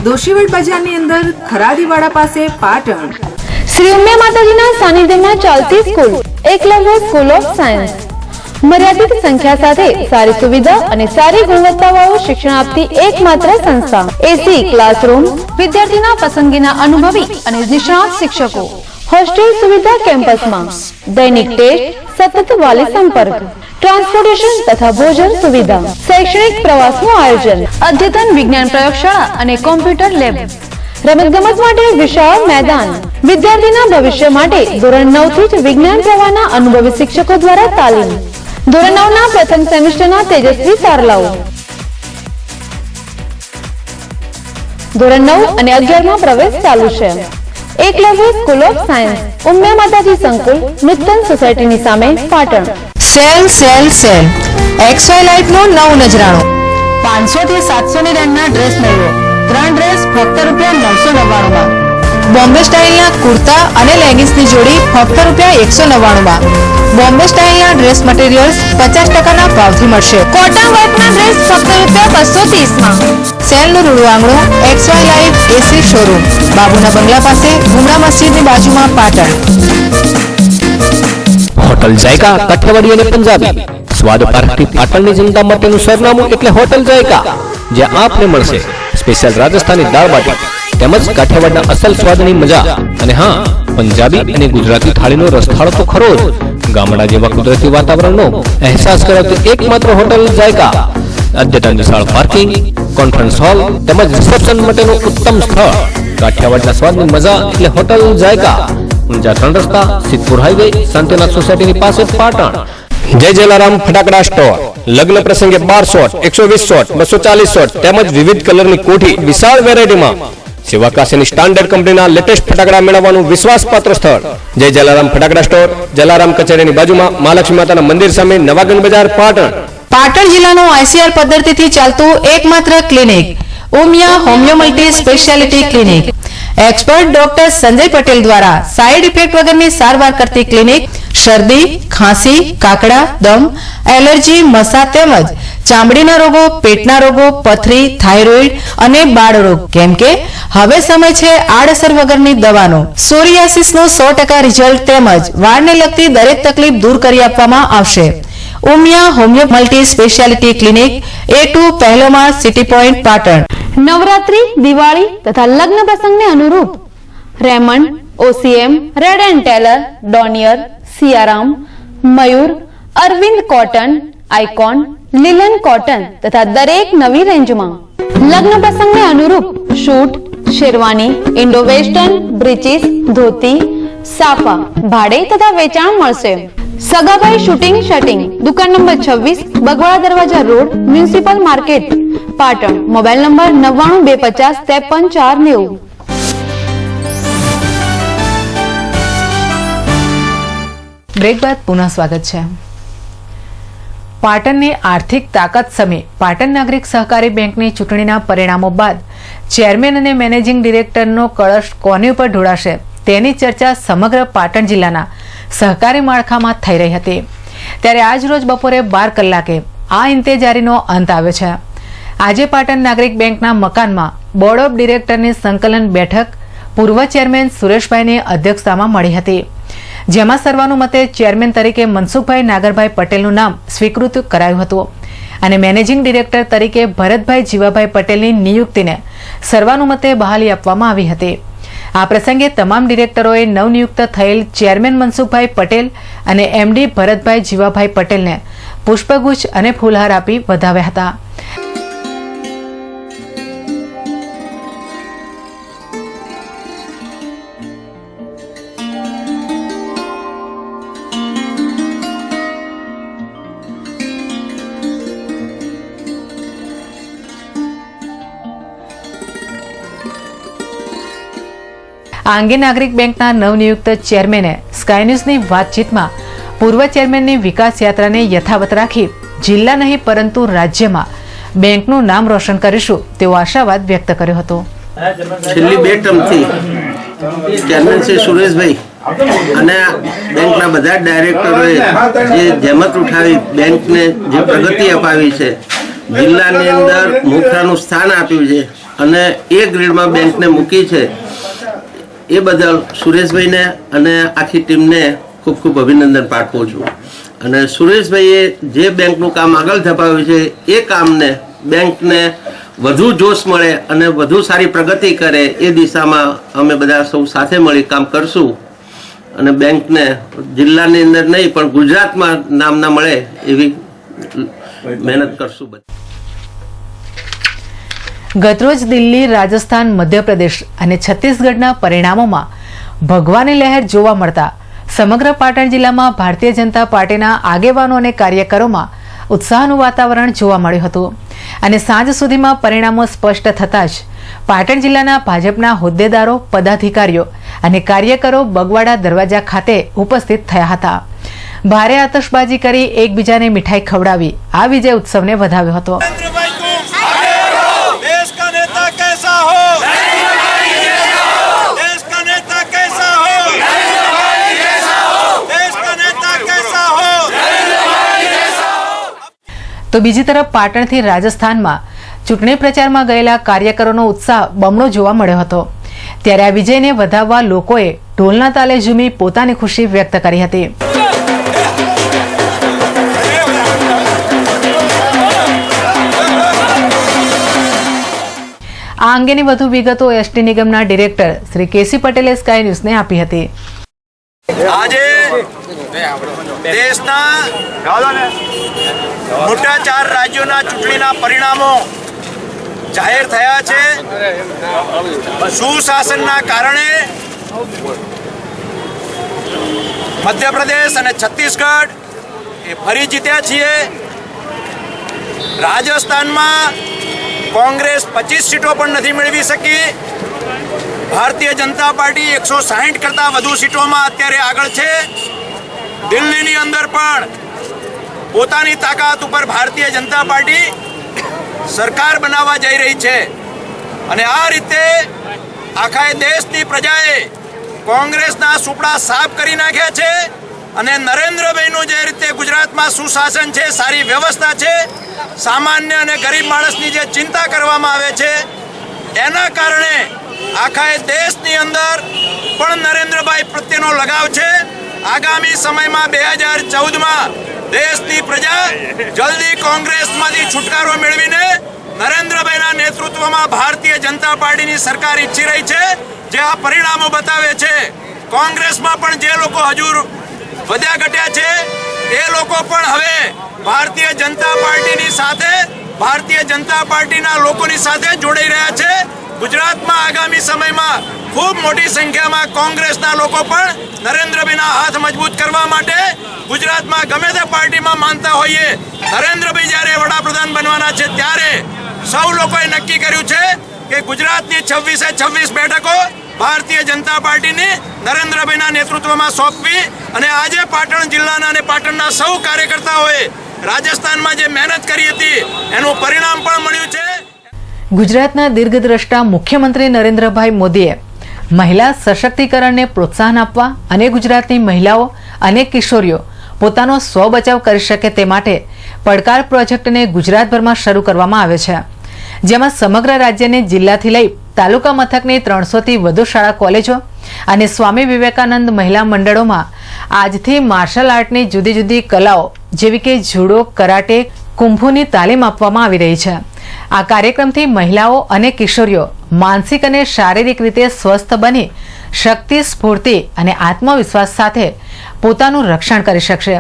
દોશીવડ બજારની અંદર ખરાદીવાડા પાસે પાટણ। શ્રી ઉમિયા માતાજીના સાનિધ્યમાં ચાલતી school Eklavya school of science મર્યાદિત સંખ્યા સાથે સારી સુવિધા અને સારી ગુણવત્તાવાળું શિક્ષણ આપતી એકમાત્ર સંસ્થા। એસી ક્લાસરૂમ, વિદ્યાર્થીના પસંદગીના અનુભવી અને નિષ્ણાત શિક્ષકો, હોસ્ટેલ સુવિધા કેમ્પસમાં, દૈનિક ટેસ્ટ, સતત વાલી સંપર્ક, ટ્રાન્સપોર્ટેશન તથા ભોજન સુવિધા, શૈક્ષણિક પ્રવાસનું આયોજન, અદ્યતન વિજ્ઞાન પ્રયોગશાળા અને કોમ્પ્યુટર લેબ, રમતગમત માટે વિશાળ મેદાન, વિદ્યાર્થીના ભવિષ્ય માટે ધોરણ 9 થી જ વિજ્ઞાન પ્રવાહના અનુભવી શિક્ષકો દ્વારા તાલીમ, ધોરણ 9 ના પ્રથમ સેમેસ્ટરના તેજસ્વી તારલાઓ, ધોરણ 9 અને 11 માં પ્રવેશ ચાલુ છે। Eklavya school of science, Umiya માતાજી સંકુલ, નૂતન સોસાયટીની સામે, Patan. Sale sale sale XY લાઈટનું નવું નજરાણું 500 થી 700 ની રેન્જના ડ્રેસ મેળવો। 3 ડ્રેસ ફક્ત ₹999 માં। બોમ્બે સ્ટાઇલના કુર્તા અને લેગિંગ્સની જોડી ફક્ત ₹199 માં। બોમ્બે સ્ટાઇલના ડ્રેસ મટીરિયલ્સ 50% ભાવથી મળશે। કોટન વર્કના ડ્રેસ ફક્ત ₹230 માં। સેલનું રૂડું આંગણું XY લાઈવ AC શોરૂમ બાબુના બંગલા પાસે ગુમડા મસ્જિદની બાજુમાં પાટણ। હોટલ જાયકા કાઠિયાવાડી અને પંજાબી સ્વાદ પારખી પાટણની જનતા માટેનું સરનામું એટલે હોટલ જાયકા, જ્યાં આપને મળશે સ્પેશિયલ રાજસ્થાની દાળ બાટી તેમજ કાઠિયાવાડના અસલ સ્વાદની મજા। અને હા, પંજાબી અને ગુજરાતી થાળીનો રસથાળ તો ખરો જ। ગામડા જેવા કુદરતી વાતાવરણનો અહેસાસ કરાવતી એકમાત્ર હોટલ જાયકા અદ્યતન વિશાળ પાર્કિંગ, કોન્ફરન્સ હોલ તેમજ રિસેપ્શન માટેનું ઉત્તમ સ્થળ. કાઠિયાવાડના સ્વાદની મજા એટલે હોટલ જાયકા. ઊંઝા 3 રસ્તા, સિદ્ધપુર હાઈવે, શાંતિનાથ સોસાયટીની પાસે પાટણ. જય જલારામ ફટાકડા સ્ટોર. લગ્ન પ્રસંગે 12 શોટ, 120 શોટ, 240 શોટ તેમજ વિવિધ કલરની કોઠી વિશાળ વેરાયટીમાં. શિવાકાશીની સ્ટાન્ડર્ડ કંપનીના લેટેસ્ટ ફટાકડા મેળવવાનું વિશ્વાસપાત્ર સ્થળ. જય જલારામ ફટાકડા સ્ટોર, જલારામ કચેરીની બાજુમાં, મહાલક્ષ્મી માતાના મંદિર સામે, નવાગંજ બજાર, પાટણ. પાટણ જિલ્લાનું ICR પદ્ધતિથી ચાલતું એકમાત્ર clinic Umiya homoeo multi speciality clinic. Expert doctor Sanjay Patel દ્વારા સાઇડ ઇફેક્ટ વગરની સારવાર કરતી ક્લિનિક શરદી, ખાંસી, કાકડા, દમ, એલર્જી, મસા તેમજ ચામડીના રોગો, પેટના રોગો, પથરી, થાઇરોઇડ અને બાળરોગ. કેમ કે હવે સમય છે આડઅસર વગરની દવાનો. સોરિયાસિસનું 100% રિઝલ્ટ તેમજ વાળને લગતી દરેક તકલીફ દૂર કરી આપવામાં આવશે. Umiya homoeo multi speciality clinic, A2 પહેલો માળ, સિટી પોઈન્ટ, પાટણ. નવરાત્રી, દિવાળી તથા લગ્ન પ્રસંગને અનુરૂપ Raymond, OCM, Reid and Taylor, Donear, Siyaram, Mayur, Arvind cotton, icon, લીલન કોટન તથા દરેક નવી રેન્જમાં લગ્ન પ્રસંગને અનુરૂપ suit, sherwani, Indo western, breeches, dhoti, સાફા ભાડે તથા વેચાણ મળશે. સગાભાઈ શૂટિંગ શટિંગ, દુકાન નંબર 26, બગવાડા દરવાજા road, municipal market, Patan. Mobile number 99 250 53 490. Break બાદ પુનઃ સ્વાગત છે. પાટણની આર્થિક તાકાત સામે પાટણ નાગરિક સહકારી બેંકની ચૂંટણીના પરિણામો બાદ ચેરમેન અને મેનેજિંગ ડિરેક્ટરનો કળશ કોની ઉપર ઢોળાશે તેની ચર્ચા સમગ્ર પાટણ જિલ્લાના સહકારી માળખામાં થઈ રહી હતી. ત્યારે આજ રોજ બપોરે 12 કલાકે આ ઇંતેજારીનો અંત આવ્યો છે. આજે પાટણ નાગરિક બેંકના મકાનમાં બોર્ડ ઓફ ડિરેક્ટરની સંકલન બેઠક પૂર્વ ચેરમેન સુરેશભાઈની અધ્યક્ષતામાં મળી હતી, જેમાં સર્વાનુમતે ચેરમેન તરીકે મનસુખભાઈ નાગરભાઈ પટેલનું નામ સ્વીકૃત કરાયું હતું અને મેનેજિંગ ડિરેક્ટર તરીકે ભરતભાઈ જીવાભાઈ પટેલની નિયુક્તિને સર્વાનુમતે બહાલી આપવામાં આવી હતી. આ પ્રસંગે તમામ ડિરેક્ટરોએ નવનિયુક્ત થયેલ ચેરમેન મનસુખભાઈ પટેલ અને MD ભરતભાઈ જીવાભાઈ પટેલને પુષ્પગુચ્છ અને ફૂલહાર આપી વધાવ્યા હતા. આ અંગે નાગરિક બેંકના નવનિયુક્ત ચેરમેને સ્કાય ન્યૂઝની વાતચીતમાં પૂર્વ ચેરમેનની વિકાસ યાત્રાને યથાવત રાખી જિલ્લા નહીં પરંતુ રાજ્યમાં બેંકનું નામ રોશન કરીશું તેવો આશાવાદ વ્યક્ત કર્યો હતો. છેલ્લી 2 ટર્મથી ચેરમેન શ્રી સુરેશભાઈ અને બેંકના બધા ડાયરેક્ટરોએ જે જહેમત ઉઠાવી બેંકને જે પ્રગતિ અપાવી છે, જિલ્લાની અંદર મોખરાનું સ્થાન આપ્યું છે અને એ ગ્રેડમાં બેંકને મૂકી છે, એ બદલ સુરેશભાઈને અને આખી ટીમને ખૂબ ખૂબ અભિનંદન પાઠવું છું. અને સુરેશભાઈએ જે બેંકનું કામ આગળ ધપાવ્યું છે એ કામને બેંકને વધુ જોશ મળે અને વધુ સારી પ્રગતિ કરે એ દિશામાં અમે બધા સૌ સાથે મળી કામ કરશું અને બેંકને જિલ્લાની અંદર નહીં પણ ગુજરાતમાં નામના મળે એવી મહેનત કરશું. ગતરોજ દિલ્હી, રાજસ્થાન, મધ્યપ્રદેશ અને છત્તીસગઢના પરિણામોમાં ભગવાની લહેર જોવા મળતા સમગ્ર પાટણ જિલ્લામાં ભારતીય જનતા પાર્ટીના આગેવાનો અને કાર્યકરોમાં ઉત્સાહનું વાતાવરણ જોવા મળ્યું હતું અને સાંજ સુધીમાં પરિણામો સ્પષ્ટ થતાં જ પાટણ જિલ્લાના ભાજપના હોદ્દેદારો, પદાધિકારીઓ અને કાર્યકરો બગવાડા દરવાજા ખાતે ઉપસ્થિત થયા હતા. ભારે આતશબાજી કરી એકબીજાને મીઠાઈ ખવડાવી આ વિજય ઉત્સવને વધાવ્યો હતો. તો બીજી તરફ પાટણથી રાજસ્થાનમાં ચૂંટણી પ્રચારમાં ગયેલા કાર્યકરોનો ઉત્સાહ બમણો જોવા મળ્યો હતો. ત્યારે આ વિજયને વધાવવા લોકોએ ઢોલના તાલે ઝૂમી પોતાની ખુશી વ્યક્ત કરી હતી. આ અંગેની વધુ વિગતો એસટી નિગમના ડિરેક્ટર શ્રી કેસી પટેલે સ્કાય ન્યૂઝને આપી હતી. આજે દેશના મોટા 4 રાજ્યોના ચૂંટણીના પરિણામો જાહેર થયા છે. સુશાસનના કારણે મધ્યપ્રદેશ અને છત્તીસગઢ એ ફરી જીત્યા છીએ. રાજસ્થાનમાં કોંગ્રેસ 25 સીટો પણ નથી મેળવી શકી. ભારતીય જનતા પાર્ટી 160 કરતાં વધુ સીટોમાં અત્યારે આગળ છે. દિલ્હીની અંદર પણ પોતાની તાકાત ઉપર ભારતીય જનતા પાર્ટી સરકાર બનાવવા જઈ રહી છે. અને આ રીતે આખા દેશની પ્રજાએ કોંગ્રેસના સુપડા સાફ કરી નાખ્યા છે. અને નરેન્દ્રભાઈનું જે રીતે ગુજરાતમાં સુશાસન છે, સારી વ્યવસ્થા છે, સામાન્ય અને ગરીબ માણસની જે ચિંતા કરવામાં આવે છે, એના કારણે આખા દેશની અંદર પણ નરેન્દ્રભાઈ પ્રત્યેનો લગાવ છે. આગામી સમયમાં 2014માં દેશની પ્રજા જલ્દી કોંગ્રેસમાંથી છુટકારો મેળવીને નરેન્દ્રભાઈના નેતૃત્વમાં ભારતીય જનતા પાર્ટીની સરકાર ઈચ્છી રહી છે. જે આ પરિણામો બતાવે છે. કોંગ્રેસમાં પણ જે લોકો હજુ વધ્યા ઘટ્યા છે એ લોકો પણ હવે ભારતીય જનતા પાર્ટીની સાથે, ભારતીય જનતા પાર્ટીના લોકોની સાથે જોડાઈ રહ્યા છે. ગુજરાતમાં આગામી સમયમાં ખૂબ મોટી સંખ્યામાં કોંગ્રેસના લોકો પણ નરેન્દ્રભાઈના હાથ મજબૂત કરવા માટે ગુજરાતમાં ગમે તે પાર્ટીમાં માનતા હોઈએ, નરેન્દ્રભાઈ જ્યારે વડાપ્રધાન બનવાના છે ત્યારે સૌ લોકોએ નક્કી કર્યું છે કે ગુજરાતની 26 બેઠકો ભારતીય જનતા પાર્ટીની નરેન્દ્રભાઈના નેતૃત્વમાં સોંપવી. અને આજે પાટણ જિલ્લાના અને પાટણના સૌ કાર્યકર્તાઓએ રાજસ્થાનમાં જે મહેનત કરી હતી એનું પરિણામ પણ મળ્યું છે. ગુજરાતના દીર્ઘદ્રષ્ટા મુખ્યમંત્રી નરેન્દ્રભાઈ મોદીએ મહિલા સશક્તિકરણને પ્રોત્સાહન આપવા અને ગુજરાતની મહિલાઓ અને કિશોરીઓ પોતાનો સ્વ બચાવ કરી શકે તે માટે પડકાર પ્રોજેક્ટને ગુજરાતભરમાં શરૂ કરવામાં આવ્યો છે. જેમાં સમગ્ર રાજ્યને જિલ્લાથી લઈ તાલુકા મથકની 300થી વધુ શાળા કોલેજો અને સ્વામી વિવેકાનંદ મહિલા મંડળોમાં આજથી માર્શલ આર્ટની જુદી જુદી કલાઓ જેવી કે જુડો, કરાટે, કુંફુની તાલીમ આપવામાં આવી રહી છે. આ કાર્યક્રમથી મહિલાઓ અને કિશોરીઓ માનસિક અને શારીરિક રીતે સ્વસ્થ બની શક્તિ, સ્ફૂર્તિ અને આત્મવિશ્વાસ સાથે પોતાનું રક્ષણ કરી શકશે.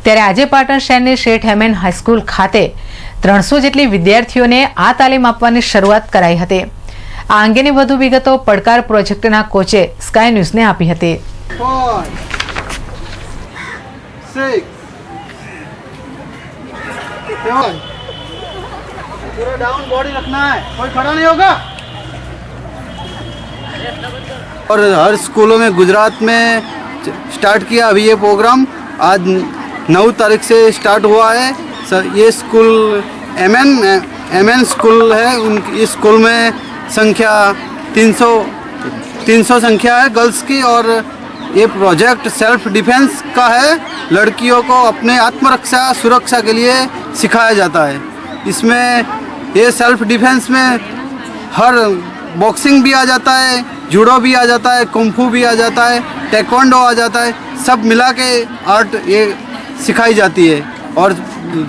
ત્યારે આજે પાટણ શહેરની શેઠ હેમેન હાઈસ્કૂલ ખાતે 300 જેટલી વિદ્યાર્થીઓને આ તાલીમ આપવાની શરૂઆત કરાઈ હતી. આ અંગેની વધુ વિગતો પડકાર પ્રોજેક્ટના કોચે સ્કાય ન્યૂઝને આપી હતી. 5, 6, 7 पूरा डाउन बॉडी रखना है, कोई खड़ा नहीं होगा. और हर स्कूलों में गुजरात में स्टार्ट किया अभी ये प्रोग्राम. आज 9 तारीख से स्टार्ट हुआ है. सर ये स्कूल एमएन स्कूल है. इस स्कूल में संख्या 300 संख्या है गर्ल्स की. और ये प्रोजेक्ट सेल्फ डिफेंस का है. लड़कियों को अपने आत्मरक्षा सुरक्षा के लिए सिखाया जाता है. इसमें ये सेल्फ डिफेंस में हर बॉक्सिंग भी आ जाता है, जूडो भी आ जाता है, कुंफू भी आ जाता है, टेक्वांडो आ जाता है. सब मिला के आर्ट ये सिखाई जाती है और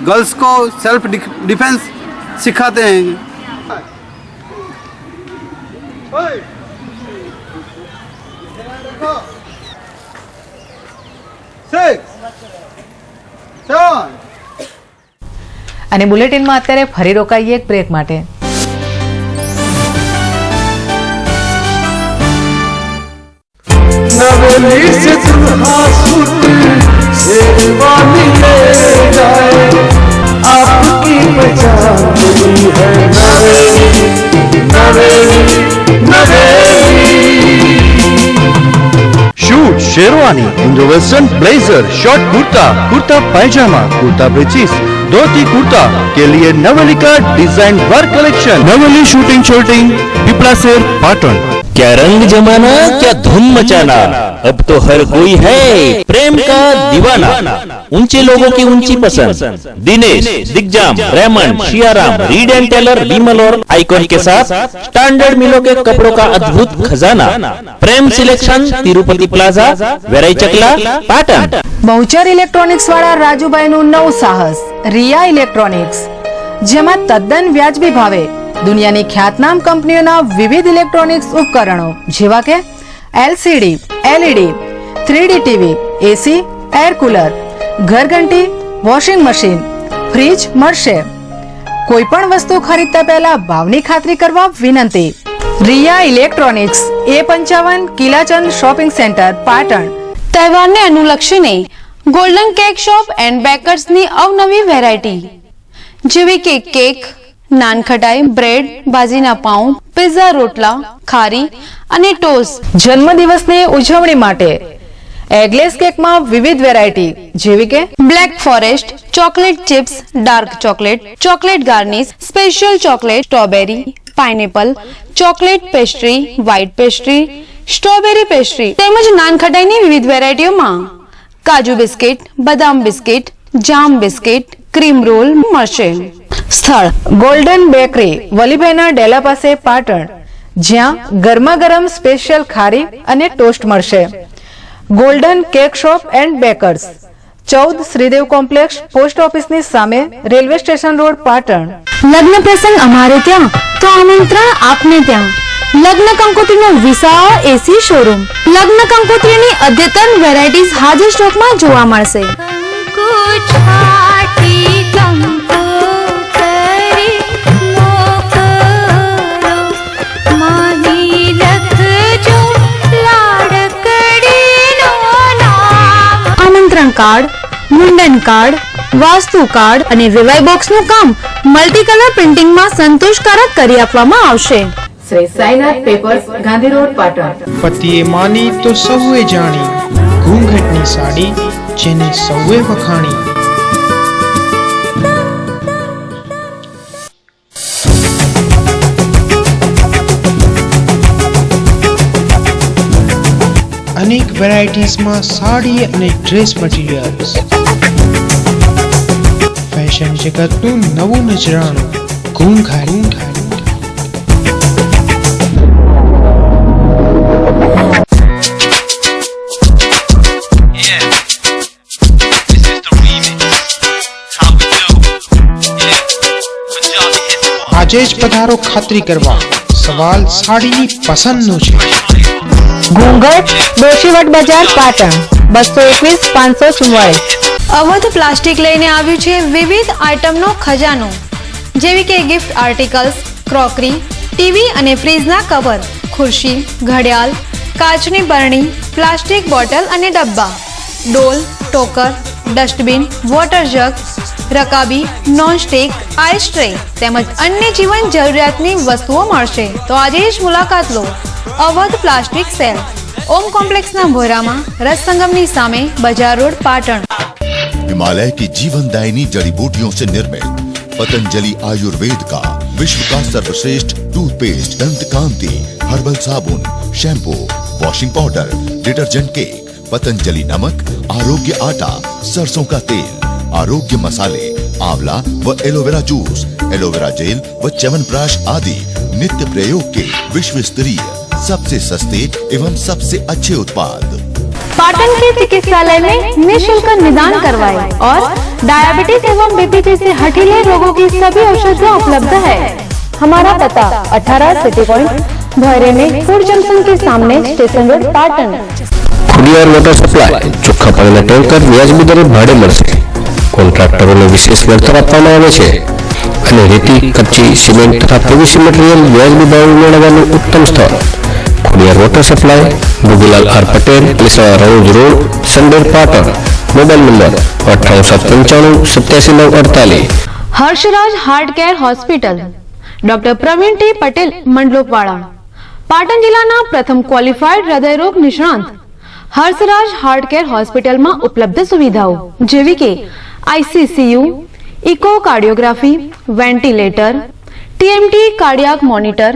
गर्ल्स को सेल्फ डिफेंस सिखाते हैं. 6, 7 અને બુલેટિનમાં અત્યારે ફરી રોકાઈએ એક બ્રેક માટે. नवेली से दुल्हा सूट शेरवानी ले जाए, आपकी पहचान है Naveli, Naveli, Naveli. Suit, sherwani, Indo western blazer, short kurta, kurta pyjama, kurta breeches, dhoti kurta के लिए नवेली का design work collection. Naveli suiting shirting Pipla शेर पाटन. क्या रंग जमाना, क्या धूम मचाना, अब तो हर कोई है प्रेम का दीवाना. ऊंचे लोगों की ऊंची पसंद. Dinesh, Digjam, Raymond, Siyaram, Reid and Taylor, Vimal और आइकॉन के साथ स्टैंडर्ड मिलों के कपड़ों का अद्भुत खजाना. प्रेम सिलेक्शन, तिरुपति प्लाजा, वेराई चकला, पाटन. બહુચર ઇલેક્ટ્રોનિક્સ વાળા રાજુભાઈનું નવું સાહસ રિયા ઇલેક્ટ્રોનિક્સ, જેમાં તદ્દન વ્યાજબી ભાવે દુનિયાની ખ્યાતનામ કંપનીઓના વિવિધ ઇલેક્ટ્રોનિક્સ ઉપકરણો જેવા કે LCD, LED, 3D TV, AC, air cooler, ઘરઘંટી, વોશિંગ મશીન, ફ્રીજ મળશે. કોઈ પણ વસ્તુ ખરીદતા પહેલા ભાવની ખાતરી કરવા વિનંતી. Riya electronics, A55, Kilachand shopping centre, Patan. તહેવારને અનુલક્ષીને ગોલ્ડન કેક શોપ એન્ડ બેકર્સની અવનવી વેરાયટી જેવી કે કેક, નાનખટાઈ, બ્રેડ, ભાજીના પાઉં, પિઝા, રોટલા, ખારી અને ટોસ્ટ. જન્મદિવસની ઉજવણી માટે એગલેસ કેકમાં વિવિધ વેરાયટી જેવી કે black forest, chocolate chips, dark chocolate, chocolate garnish, special chocolate, strawberry, pineapple, chocolate pastry, white pastry, strawberry pastry તેમજ નાનખટાઈની વિવિધ વેરાયટીઓમાં કાજુ બિસ્કિટ, બદામ બિસ્કિટ, જામ બિસ્કિટ, ક્રીમ રોલ મળશે. સ્થળ ગોલ્ડન બેકરી, વલીભાઈના ડેલા પાસે, પાટણ, જ્યાં ગરમા ગરમ સ્પેશિયલ ખારી અને ટોસ્ટ મળશે. Golden cake shop and bakers, 14 Shridev complex, post ઓફિસની સામે, રેલવે સ્ટેશન રોડ, પાટણ. લગ્ન પ્રસંગ અમારે ત્યાં તો આમંત્રણ આપને ત્યાં. લગ્ન કંકોત્રીનો વિશાળ એસી શોરૂમ. લગ્ન કંકોત્રીની અદ્યતન વેરાયટીઝ હાજર સ્ટોકમાં જોવા મળશે. આમંત્રણ કાર્ડ, મુંડન કાર્ડ, વાસ્તુ કાર્ડ અને વિવાહ બોક્સનું કામ મલ્ટી કલર પ્રિન્ટિંગમાં સંતોષકારક કરી આપવામાં આવશે. Shri Sainath papers, Gandhi road, Patan. પતિએ માની તો સૌએ જાણી, ઘૂંઘટની સાડી જેને સૌએ વખાણી. અનેક વેરાયટીઝમાં સાડી અને ડ્રેસ મટીરિયલ્સ. ફેશન જગતનું નવું નજરાણું ઘૂંઘાટ. આજે જ પધારો ખાતરી કરવા. સવાલ સાડીની પસંદનો છે. ઘૂંઘટ, દોશીવટ બજાર, પાટણ, 221 544. અવધ પ્લાસ્ટિક લઈને આવ્યું છે વિવિધ આઇટમનો ખજાનો જેવી કે ગિફ્ટ આર્ટિકલ્સ, ક્રોકરી, ટીવી અને ફ્રીજના કવર, ખુરશી, ઘડિયાળ, કાચની બરણી, પ્લાસ્ટિક બોટલ અને ડબ્બા, ડોલ, ટોકર, ડસ્ટબિન, વોટર જગ, રકાબી, નોનસ્ટિક, આઈસ ટ્રે તેમજ અન્ય જીવન જરૂરિયાતની વસ્તુઓ મળશે. તો આજે જ મુલાકાત લો અવધ પ્લાસ્ટિક સેલ, ओम कॉम्प्लेक्स ना भोरामा रस संगमनी सामे बाजार रोड पाटण। हिमालय की जीवनदायिनी जड़ी बूटियों से निर्मित पतंजलि आयुर्वेद का विश्व का सर्वश्रेष्ठ टूथपेस्ट, दंत कांति, हर्बल साबुन, shampoo, washing powder, detergent cake, Patanjali नमक, आरोग्य आटा, सरसों का तेल, आरोग्य मसाले, आंवला व एलोवेरा जूस, एलोवेरा जेल व च्यवनप्राश आदि नित्य प्रयोग के विश्व स्तरीय सबसे सस्ते एवं सबसे अच्छे उत्पाद। पाटन के चिकित्सालय में निःशुल्क निदान करवाए और डायबिटीज एवं बीपी जैसे हठीले रोगों की सभी औषधियाँ उपलब्ध है। हमारा पता 18 सिटी पॉइंट भैरे में फूड जंक्शन के सामने station road Patan. Khodiyar water supply ચોખ્ખા પાણીના ટેન્કર વ્યાજબી દરે ભાડે મળશે। કોન્ટ્રાક્ટરોને વિશેષ વળતર આપવામાં આવે છે અને રેતી, કચ્ચી, સિમેન્ટ તથા પીવીસી મટીરીયલ વ્યાજબી ભાવે મેળવવાનું ઉત્તમ સ્થળ Khodiyar water supply, Bhogilal R Patel, લીસા road road, Sander Patan. Mobile number 9895 Harshraj heart care hospital doctor Pravin T Patel मंडलोपवाड़ा पाटण जिल्लाना प्रथम क्वॉलिफाइड हृदय रोग निष्णात हर्षराज हार्ट केयर हॉस्पिटल में उपलब्ध सुविधाओं जेवी के ICCU, echocardiography, ventilator, TMT cardiac monitor,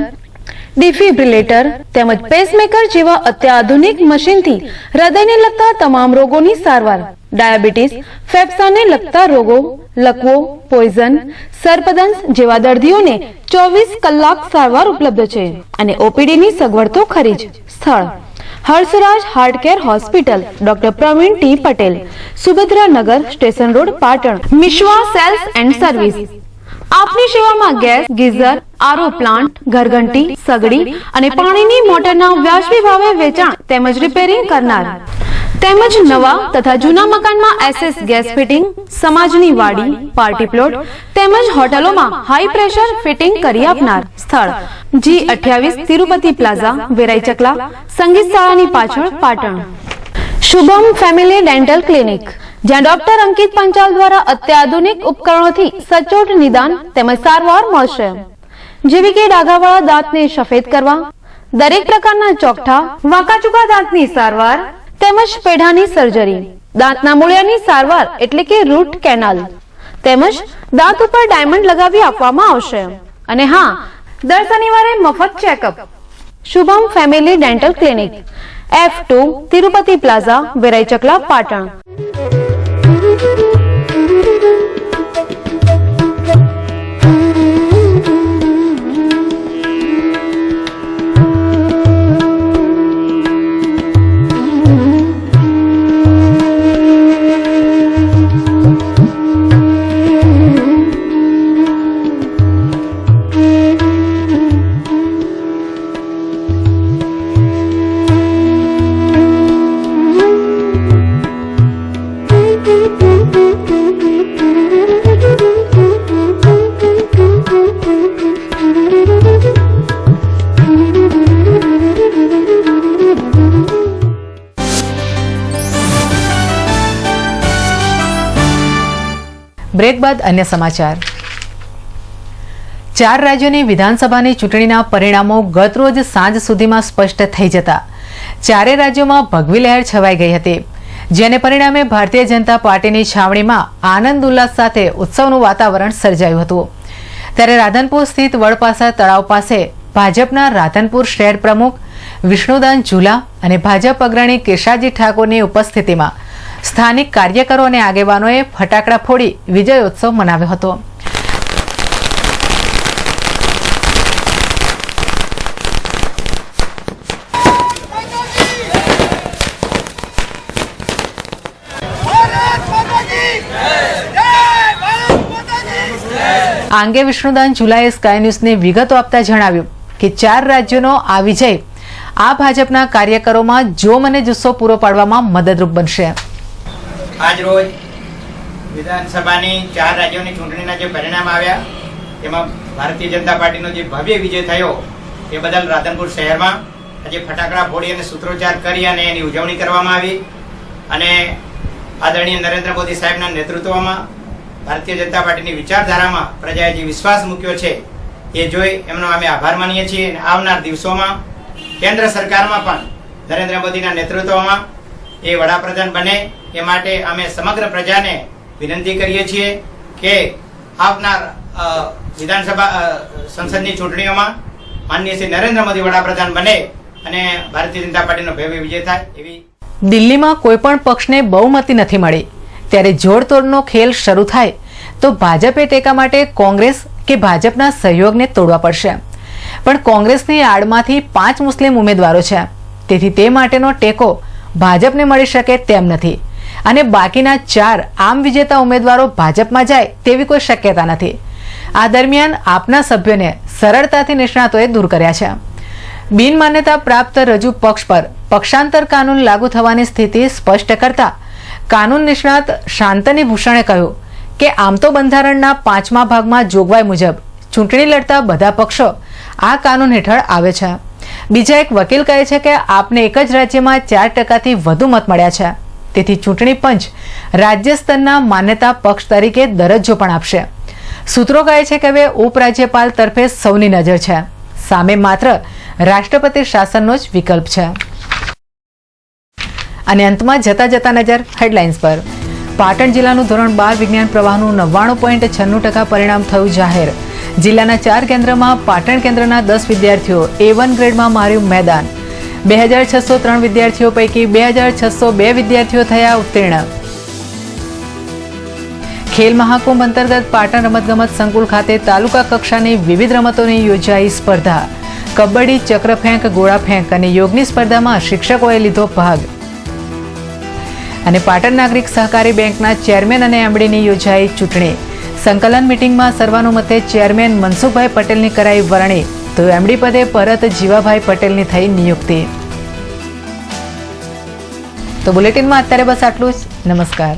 defibrillator તેમજ પેસમેકર જેવા અત્યાધુનિક મશીનથી હૃદયને લગતા તમામ રોગોની સારવાર, ડાયાબિટીસ, ફેફસાને લગતા રોગો, લકવો, પોઈઝન, સર્પદંશ જેવા દર્દીઓને 24 કલાક સારવાર ઉપલબ્ધ છે અને ઓપીડીની સગવડ તો ખરી જ। સ્થળ Harshraj heart care hospital doctor Pravin T Patel, Subhadra Nagar, station road, Patan. Mishva sales and service आपनी सेवामां गैस, गीઝર, આરો પ્લાન્ટ, ઘરઘંટી, સગડી અને પાણીની મોટરના વ્યાજબી ભાવે વેચાણ તેમજ રિપેરિંગ કરનાર તેમજ નવા તથા જૂના મકાનમાં એસએસ ગેસ ફિટિંગ, સમાજની વાડી, પાર્ટી પ્લોટ તેમજ હોટલોમાં હાઈ પ્રેશર ફિટિંગ કરી આપનાર સ્થળ G28 તિરુપતિ પ્લાઝા, વેરાઈ ચકલા, સંગીત શાળાની પાછળ, Patan. Shubham family dental clinic, જ્યાં ડોક્ટર અંકિત પંચાલ દ્વારા અત્યાધુનિક ઉપકરણોથી સચોટ નિદાન તેમજ સારવાર મળશે, જેવી કે ડાઘાવાળા દાંતને સફેદ કરવા, દરેક પ્રકારના ચોકઠા, વાંકાચૂકા દાંતની સારવાર તેમજ પેઢાની સર્જરી, દાંતના મૂળિયાની સારવાર એટલે કે રૂટ કેનાલ તેમજ દાંત ઉપર ડાયમંડ લગાવી આપવામાં આવશે. અને હા, દર શનિવારે મફત checkup. Shubham family dental clinic, F2 Tirupati plaza, Verai Chakla, Patan. Break બાદ અન્ય સમાચાર. 4 રાજ્યોની વિધાનસભાની ચૂંટણીના પરિણામો ગતરોજ સાંજ સુધીમાં સ્પષ્ટ થઈ જતા 4 રાજ્યોમાં ભગવી લહેર છવાઈ ગઈ હતી, જેને પરિણામે ભારતીય જનતા પાર્ટીની છાવણીમાં આનંદ ઉલ્લાસ સાથે ઉત્સવનું વાતાવરણ સર્જાયું હતું. ત્યારે રાધનપુર સ્થિત વડપાસા તળાવ પાસે ભાજપના રાધનપુર શહેર પ્રમુખ વિષ્ણુદાન ઝુલા અને ભાજપ અગ્રણી કેશાજી ઠાકોરની ઉપસ્થિતિમાં સ્થાનિક કાર્યકરો અને આગેવાનોએ ફટાકડા ફોડી વિજયોત્સવ મનાવ્યો હતો. આ અંગે વિષ્ણુદાન ઝુલાએ સ્કાય ન્યૂઝને વિગતો આપતા જણાવ્યું કે 4 રાજ્યોનો આ વિજય આ ભાજપના કાર્યકરોમાં જોમ અને જુસ્સો પૂરો પાડવામાં મદદરૂપ બનશે. આજ રોજ વિધાનસભાની 4 રાજ્યોની ચૂંટણીના જે પરિણામ આવ્યા તેમાં ભારતીય જનતા પાર્ટીનો જે ભવ્ય વિજય થયો એ બદલ રાધનપુર શહેરમાં આજે ફટાકડા ફોડી અને સૂત્રોચ્ચાર કરી અને એની ઉજવણી કરવામાં આવી. અને આદરણીય નરેન્દ્ર મોદી સાહેબના નેતૃત્વમાં ભારતીય જનતા પાર્ટીની વિચારધારામાં પ્રજાએ જે વિશ્વાસ મૂક્યો છે એ જોઈ એમનો અમે આભાર માનીએ છીએ. અને આવનાર દિવસોમાં કેન્દ્ર સરકારમાં પણ નરેન્દ્ર મોદીના નેતૃત્વમાં એ વડાપ્રધાન બને એ માટે અમે સમગ્ર પ્રજાને વિનંતી કરીએ છીએ કે આવનાર વિધાનસભા સંસદની ચૂંટણીઓમાં માનનીય શ્રી નરેન્દ્ર મોદી વડાપ્રધાન બને અને ભારતીય જનતા પાર્ટીનો ભવ્ય વિજય થાય એવી. દિલ્હીમાં કોઈ પણ પક્ષને બહુમતી નથી મળી, ત્યારે જોડતોડનો ખેલ શરૂ થાય તો ભાજપે ટેકા માટે કોંગ્રેસ કે ભાજપના સહયોગને તોડવા પડશે. પણ કોંગ્રેસની આડમાંથી 5 મુસ્લિમ ઉમેદવારો છે, તેથી તે માટેનો ટેકો ભાજપને મળી શકે તેમ નથી અને બાકીના 4 આમ વિજેતા ઉમેદવારો ભાજપમાં જાય તેવી કોઈ શક્યતા નથી. આ દરમિયાન આપના સભ્યોને સરળતાથી નિષ્ણાતોએ દૂર કર્યા છે. બિનમાન્યતા પ્રાપ્ત રજૂ પક્ષ પર પક્ષાંતર કાનૂન લાગુ થવાની સ્થિતિ સ્પષ્ટ કરતા કાનૂન નિષ્ણાત શાંતની ભૂષણે કહ્યું કે આમ તો બંધારણના 5મા ભાગમાં જોગવાઈ મુજબ ચૂંટણી લડતા બધા પક્ષો આ કાનૂન હેઠળ આવે છે. બીજા એક વકીલ કહે છે કે આપને એક જ રાજ્યમાં 4%થી વધુ મત મળ્યા છે, તેથી ચૂંટણી પંચ રાજ્ય સ્તરના માન્યતા પક્ષ તરીકે દરજ્જો પણ આપશે. સૂત્રો કહે છે કે હવે ઉપરાજ્યપાલ તરફે સૌની નજર છે, સામે માત્ર રાષ્ટ્રપતિ શાસનનો જ વિકલ્પ છે. અને અંતમાં જતા જતા નજર હેડલાઇન્સ પર. પાટણ જિલ્લાનું ધોરણ 12 વિજ્ઞાન પ્રવાહનું 99.96% પરિણામ થયું જાહેર. જિલ્લાના 4 કેન્દ્રમાં પાટણ કેન્દ્રના 10 વિદ્યાર્થીઓ A1 ગ્રેડમાં માર્યું મેદાન. 2603 વિદ્યાર્થીઓ પૈકી 2602 વિદ્યાર્થીઓ થયા ઉત્તીર્ણ. ખેલ મહાકુંભ અંતર્ગત પાટણ રમતગમત સંકુલ ખાતે તાલુકા કક્ષાની વિવિધ રમતોની યોજાઈ સ્પર્ધા. કબડ્ડી, ચક્રફેંક, ગોળાફેંક અને યોગની સ્પર્ધામાં શિક્ષકોએ લીધો ભાગ. અને પાટણ નાગરિક સહકારી બેંકના ચેરમેન અને એમડીની યોજાઈ ચૂંટણી. સંકલન મીટિંગમાં સર્વાનુમતે ચેરમેન મનસુખભાઈ પટેલની કરાઈ વરણી, તો એમડી પદે પરત જીવાભાઈ પટેલની થઈ નિયુક્તિ. તો બુલેટિનમાં અત્યારે બસ આટલું જ. નમસ્કાર.